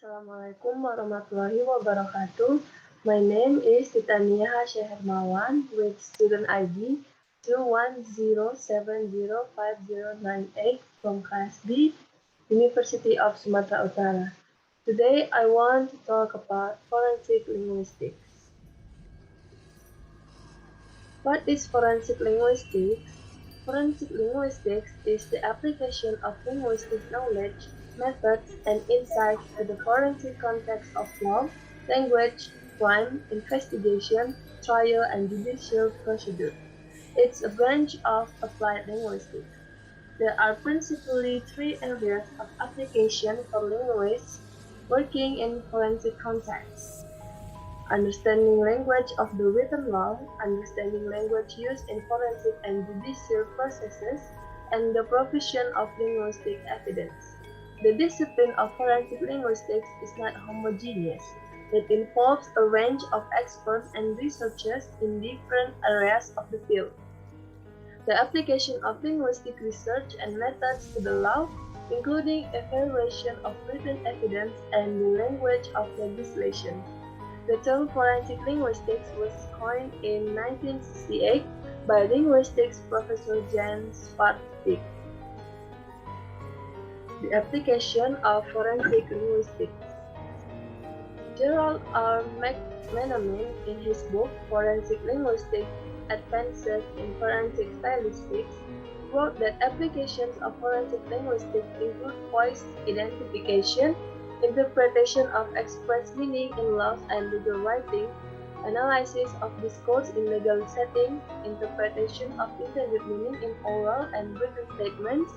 Assalamualaikum warahmatullahi wabarakatuh. My name is Titania Hasya Hermawan with student ID 210705098 from Class B, University of Sumatera Utara. Today I want to talk about forensic linguistics. What is forensic linguistics? Forensic linguistics is the application of linguistic knowledge, methods, and insights to the forensic context of law, language, crime, investigation, trial, and judicial procedure. It's a branch of applied linguistics. There are principally three areas of application for linguists working in forensic contexts: understanding language of the written law, understanding language used in forensic and judicial processes, and the provision of linguistic evidence. The discipline of forensic linguistics is not homogeneous. It involves a range of experts and researchers in different areas of the field. The application of linguistic research and methods to the law, including evaluation of written evidence and the language of legislation. The term forensic linguistics was coined in 1968 by linguistics professor Jan Svartvik. The application of forensic linguistics. Gerald R. McManaman, in his book Forensic Linguistics: Advances in Forensic Statistics, wrote that applications of forensic linguistics include voice identification, interpretation of express meaning in laws and legal writing, analysis of discourse in legal settings, interpretation of intended meaning in oral and written statements,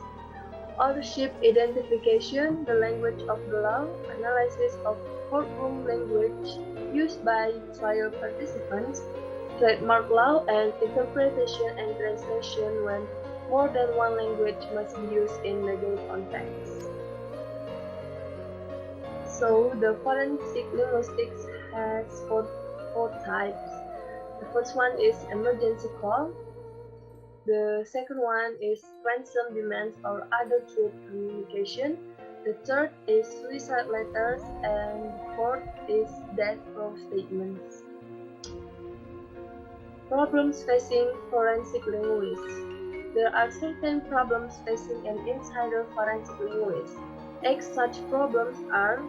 authorship identification, the language of the law, analysis of courtroom language used by trial participants, trademark law, and interpretation and translation when more than one language must be used in legal contexts. So the forensic linguistics has four types. The first one is emergency call. The second one is ransom demands or other truth communication. The third is suicide letters, and the fourth is death row statements. Problems facing forensic linguists. There are certain problems facing an insider forensic linguist. Such problems are: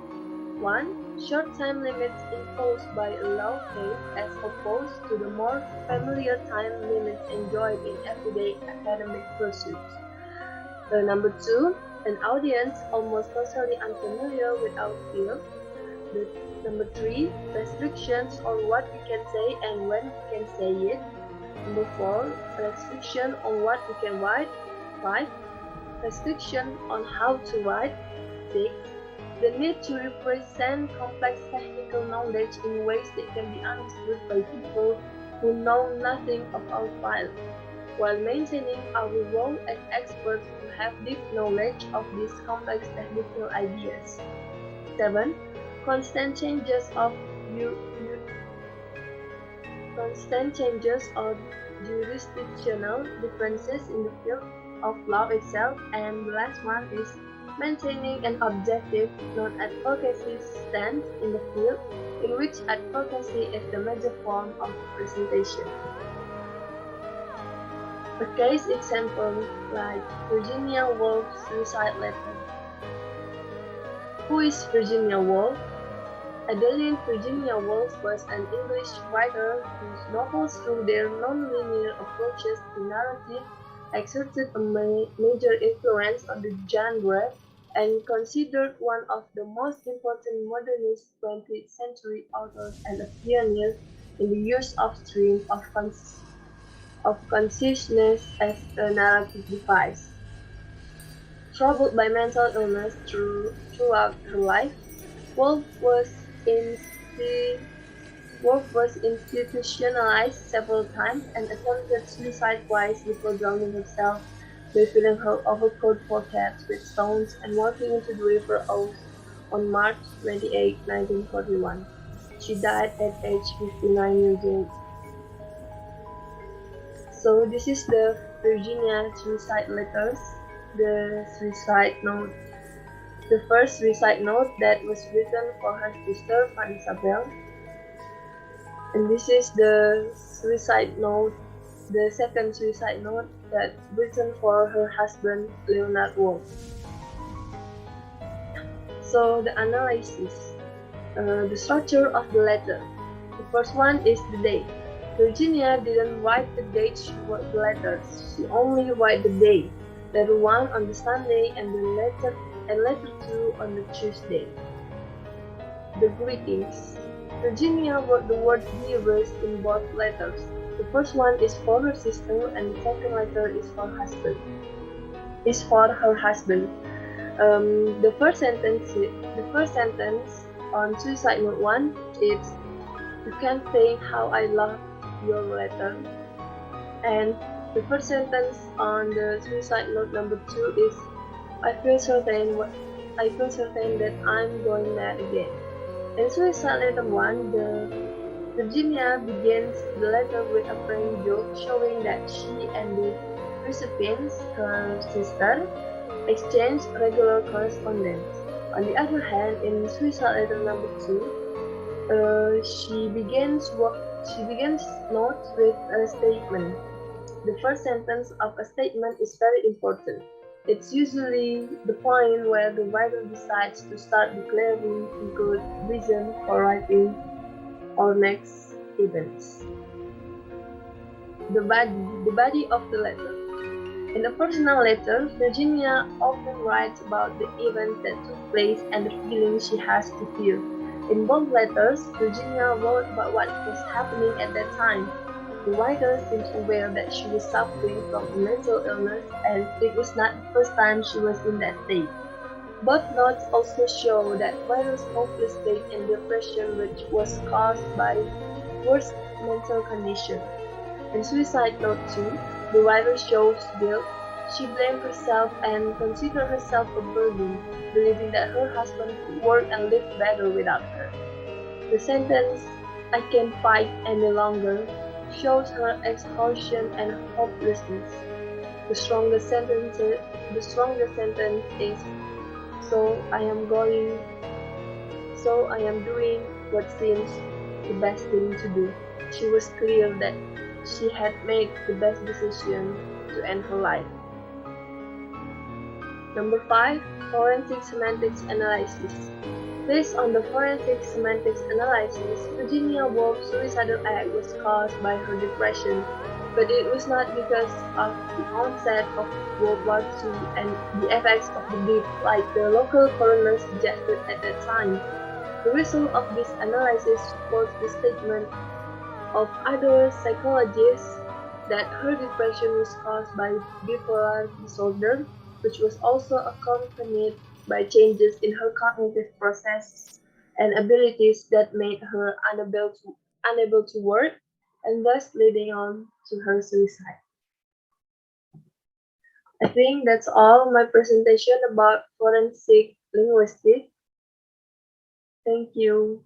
1. Short time limits imposed by a law case as opposed to the more familiar time limits enjoyed in everyday academic pursuits. Number 2. An audience almost totally unfamiliar with our field. Number 3. Restrictions on what we can say and when we can say it. Number 4. Restriction on what we can write. 5. Restriction on how to write. 6. The need to represent complex technical knowledge in ways that can be understood by people who know nothing of our file, while maintaining our role as experts who have deep knowledge of these complex technical ideas. 7. Constant changes or jurisdictional differences in the field of law itself. And the last one is maintaining an objective, non-advocacy stance in the field, in which advocacy is the major form of presentation. A case example like Virginia Woolf's suicide letter. Who is Virginia Woolf? Adeline Virginia Woolf was an English writer whose novels, through their non-linear approaches to narrative, exerted a major influence on the genre and considered one of the most important modernist 20th century authors and a pioneer in the use of stream of consciousness as a narrative device. Troubled by mental illness throughout her life, Woolf was institutionalized several times and attempted suicide twice before drowning herself by filling her overcoat pockets with stones and walking into the River Ouse on March 28, 1941. She died at age 59 years old. So this is the Virginia suicide letters, the suicide note. The first suicide note that was written for her sister, Isabel, and this is the suicide note, the second suicide note that written for her husband, Leonard Wolf. So the analysis, the structure of the letter. The first one is the date. Virginia didn't write the date she wrote the letters. She only wrote the day. Letter 1 on the Sunday and letter 2 on the Tuesday. The greetings. Virginia wrote the word dearest in both letters. The first one is for her sister and the second letter is for her husband. The first sentence on suicide note 1 is, "You can't think how I love your letter." And the first sentence on the suicide note number 2 is, I feel certain that I'm going mad again." In suicide letter 1, Virginia begins the letter with a prank joke showing that she and the recipient, her sister, exchanged regular correspondence. On the other hand, in suicide letter number 2, she begins notes with a statement. The first sentence of a statement is very important. It's usually the point where the writer decides to start declaring good reason for writing or next events. The body of the letter. In a personal letter, Virginia often writes about the events that took place and the feelings she has to feel. In both letters, Virginia wrote about what was happening at that time. The writer seems aware that she was suffering from a mental illness, and it was not the first time she was in that state. Both notes also show that writer's hopeless state and depression, which was caused by worse mental condition. In suicide note 2, the writer shows guilt. She blamed herself and considered herself a burden, believing that her husband could work and live better without her. The sentence, "I can't fight any longer," shows her exhaustion and hopelessness. The strongest sentence is, "So I am doing what seems the best thing to do." She was clear that she had made the best decision to end her life. Number 5. Forensic Semantics Analysis. Based on the forensic semantics analysis, Virginia Woolf's suicidal act was caused by her depression, but it was not because of the onset of World War II and the effects of the deep like the local coroner suggested at that time. The result of this analysis supports the statement of other psychologists that her depression was caused by bipolar disorder, which was also accompanied by changes in her cognitive processes and abilities that made her unable to work, and thus leading on to her suicide. I think that's all my presentation about forensic linguistics. Thank you.